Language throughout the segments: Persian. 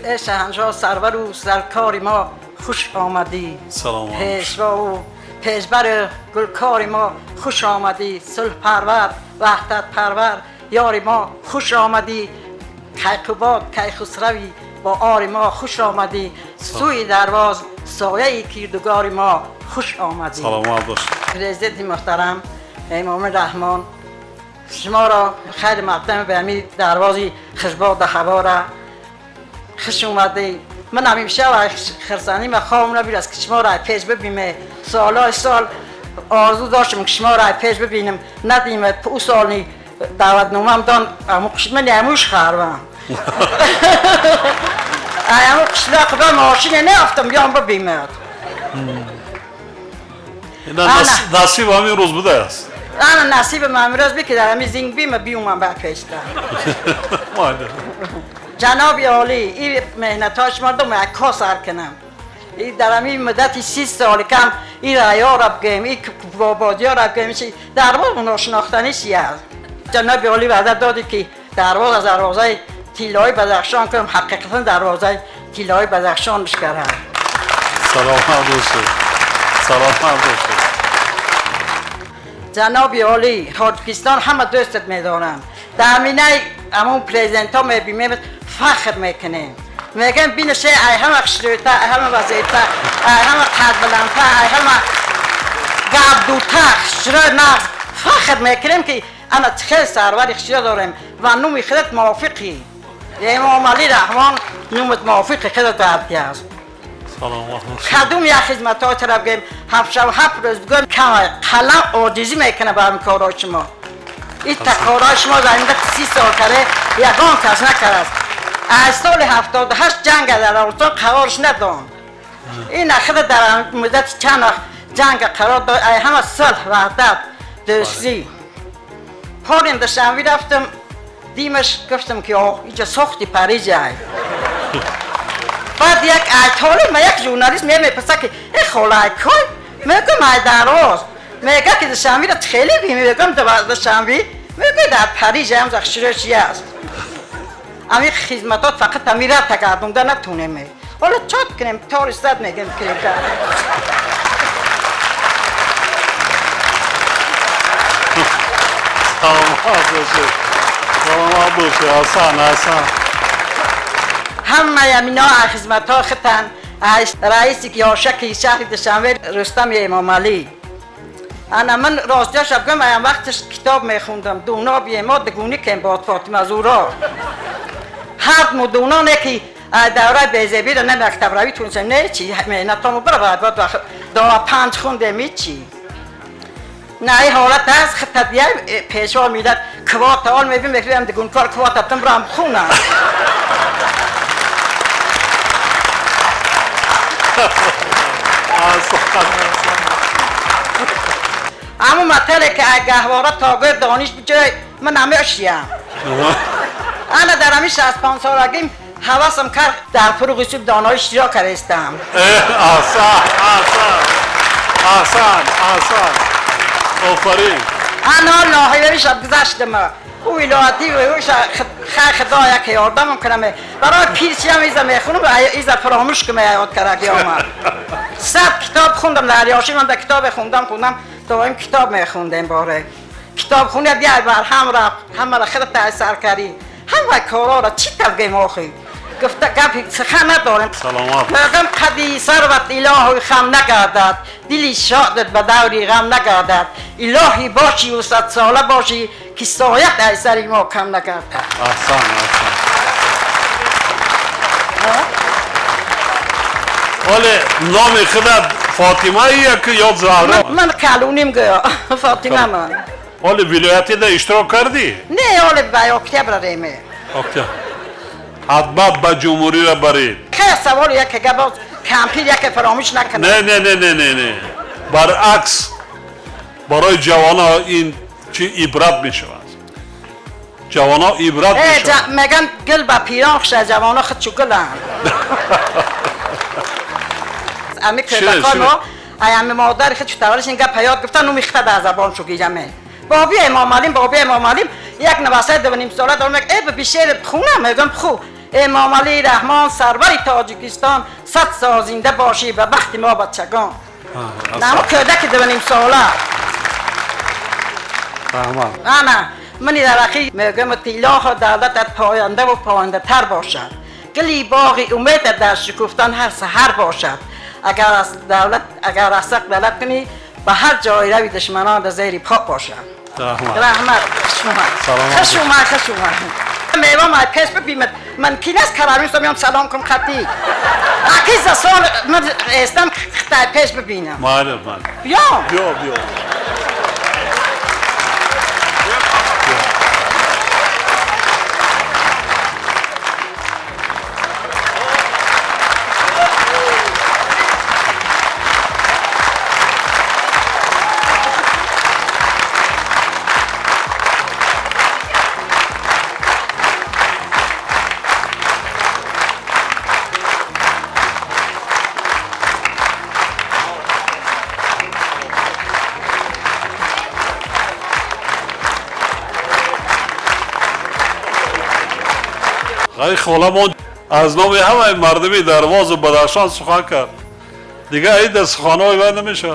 شاهنشاه سرور و سرکار ما خوش آمدی. سلام. پیشوا و پیشبر گلکار ما خوش آمدی. صلح پرور وحدت پرور یار ما خوش آمدی. کیقوباد کیخسروی با آر ما خوش آمدی. سوی درواز سایه کردگار ما خوش آمدی. سلام عبدالله. پرزیدنت محترم امام رحمان شما را خیلی مقدم به همین دروازی خشباد هوا خوش اومده. من همیشه خرسانی و خوام نبیر است که شما را پیش ببینم. سال آرزو داشتم که شما را پیش ببینم ندیم. او سالی دعوتنامه هم دان من اموش خربم امو قشلاق با ماشین نیافتم بیام ببینم. نصیب همین روز بوده است. انا نصیب من روز بی که در همین زنگ بیم بیومم بعد پیشتم. جناب عالی این مهنتاش مردم عکا سر کنم. این در همین مدتی 30 سال کم این ریا را بگیم این بابادی ها را بگیم درواز ناشناختنی چی است. جناب عالی وعده دادی که درواز از دروازه طلایی بدخشان کنم. حقیقتا دروازه طلایی بدخشان بشکرم. سلام عبدالله. سلام عبدالله. جناب عالی تاجیکستان همه دوستت میدارم. در مینه همون پریزنت ها میبینیم فخر میکنیم. میگم بینشه ای همه خشرویتا ای همه وزیتا ای همه قد بلندتا ای همه گبدوتا خشروی نغز فخر میکنیم که انا خیلی سروری خشرو داریم و نومی خودت موافقی. امام علی رحمان نومت موافقی خودت دارتی است. کدوم یک خدمت ها طرف بگیم 7 شب 7 روز بگیم کم قلم عاجزی میکنه به همین کارهای شما. این کارهای شما در این 30 سال کرده یکان کس نکرده است. از سال 78 جنگ در افغانستان قرارش ندان. این خود در مدت چند وقت جنگ قرار داد. همه صلح وحدت دوستی. پاریم در شنبه رفتم دیمش گفتم که اینجا ساختی پریزه ای. بعد یک ایتالی ما یک ژورنالیست میپرسه که ای خاله ایکای میگم ای دراز میگه که در شنبه را خیلی میگم در شنبه میگه در پریز هم زخشیره چی است. امی خدمتات فقط امی را تگردونده نتونیم. حالا چات کنیم تار استاد میگم که سلام عبدالله. حسن همه امینا خدمت ها خطن رئیسی که یاشکی شهر دشنبه رستم امام علی. انا من راستیش بگم ایم وقتش کتاب میخوندم دونا بیما دگونی کم باد فاطمه زورا هر مدونانه که دوره بیزبی را نه مکتب روی تونسم نه چی مهنتامو برای باید دو 5 خونده میچی نه ای حالت هست خطه دیگه پیشوا میداد کوات آل میبین میکنم دگون کار کوات ابتم برام خونم. اما مطلعه که گهواره تاگر دانش بجای من نمیشیم. انا در همی 65 سالگیم حواسم کرد در فروغ سوب دانای اشتراک کرستم. احسان آفرین. انا لاحیه شب گذشتم او ولایتی و اوش خدا یک یاردم کنم برای پیرچی هم ایزا میخونم و ایزا فراموش که یاد کرده آمد. 100 کتاب خوندم در یاشی من در کتاب خوندم تا این کتاب میخوندم باره کتاب خونید یه بر همه را خود تأثیر کردی همه کارا را چی تبگیم آخی گفته گفت سخن ندارم. سلامات. مردم قدی ثروت الهی خم نگردد دلی شادت به دوری غم نگردد الهی باشی و 100 ساله باشی که سایت ایسری ما کم نگردد. احسان. ولی نام خودت فاطمه ایه که یا زهرا؟ من کلونیم گیا فاطمه من. ولی ولایتی ده اشتراک کردی؟ نه ولی به اکتبر ریمه. اکتبر. حتما به جمهوری را برید. خیلی سوال یک که باز کمپیر یک فراموش نکنه. نه برعکس برای جوانا این چی عبرت می شود. جوانا عبرت می شود. میگن گل به پیران خشه جوانا خودشو گلن. امی کردکانو امی مادر خودشو تولش اینگه پیاد گفتن نو میخته در زبان شو گیجمه. بابی امام علیم یک نواسه 2.5 ساله دارم ای به بیشتر خونم میگم خو امام علی رحمان سرور تاجیکستان 100 سال زنده باشی به بخت ما بچگان. نمو کده که دونیم ساله نه منی در اخی میگم تیلاخ دولت پاینده و پاینده تر باشد. گلی باغی امید در شکفتن هر سحر باشد. اگر از دولت کنی به هر جای روی دشمنان در زیر پا باشد. رحمت خشومت میوه مای پیش ببیمد من کی نست کراریم میام سلام کنم خطی اکی زسال من استم خطای پیش ببینم بیا خاله از نام همه مردمی درواز و بدخشان سخن کرد دیگه این در سخنهای من نمیشه.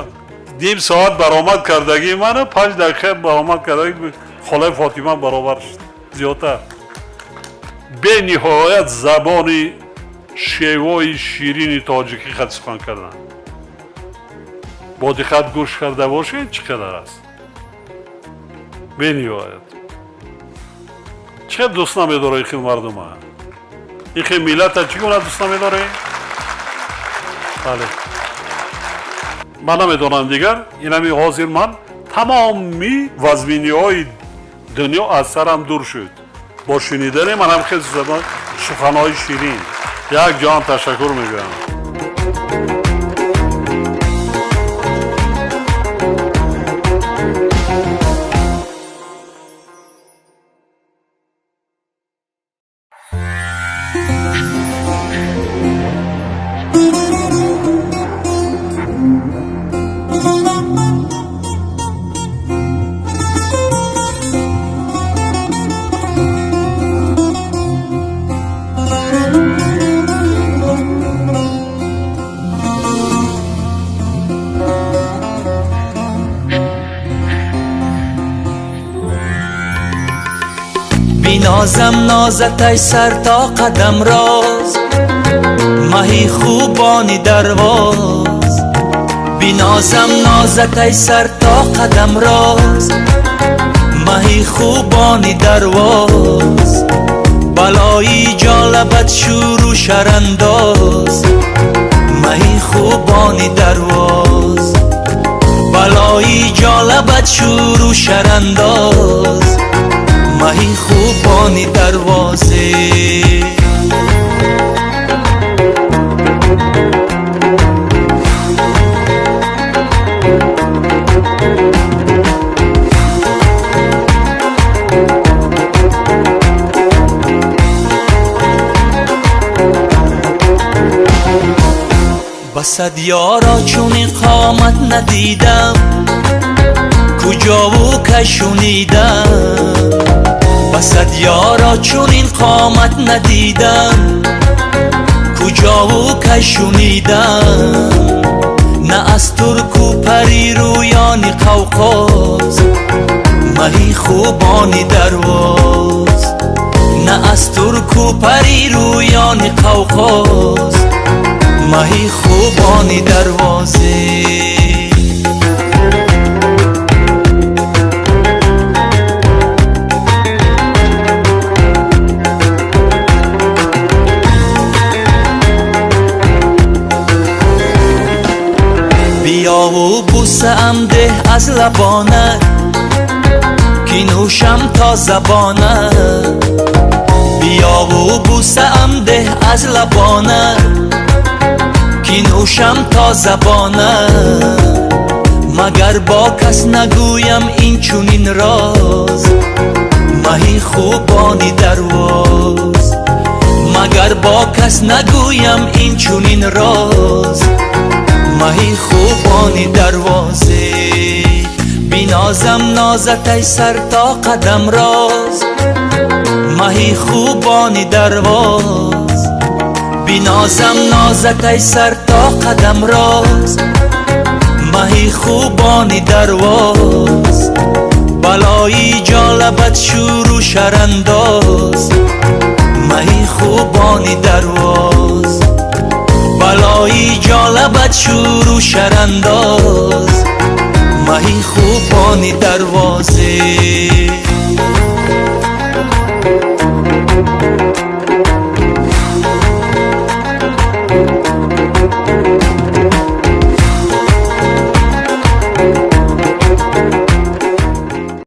نیم ساعت برآمد کردگی من 5 دقیقه برآمد کردگی خاله فاطمه برابر شد زیادتر. به نهایت زبانی شیوای شیرین تاجیکی خط سخن کردن. با دقت گوش کرده باشید چقدر است. به نهایت چقدر دوست نمیداره این مردم ها. این خیلی ملت ها چگونه دوست نمیداره؟ بله من نمیدونم دیگر این همی حاضر من تمامی وزمینی های دنیا از سرم دور شد با شنیدن من هم خیلی زبان سخنهای شیرین. یک جان تشکر میگم. نازم نازت ای سر تا قدم راز ماهی خوبانی درواز بینازم نازت ای سر تا قدم راز ماهی خوبانی درواز بلایی جالبت شور و شرانداز ماهی خوبانی درواز بلایی جالبت شور و شرانداز ماهی خوبانی دروازه بسد یارا چون قامت ندیدم کجا و کشونیدم بسد یارا چون این قامت ندیدم کجا و کشونیدم نه از ترک و پری رویانی قوقاز ماهی خوبانی درواز نه از ترک و پری رویانی قوقاز ماهی خوبانی دروازه بیا و بوسه ام ده از لبانه کی نوشم تا زبانه بیا و بوسه ام ده از لبانه کی نوشم تا زبانه مگر با کس نگویم این چونین راز ماهی خوبانی درواز مگر با کس نگویم این چونین راز ماهی خوبانی دروازه بینازم نازت ای سر تا قدم راز مهی خوبانی درواز بینازم نازک ای سر تا قدم راز مهی خوبانی درواز بلایی جالبت شور و شرانداز مهی خوبانی درواز بلایی جالبت شور و شرانداز مهی خوبانی دروازه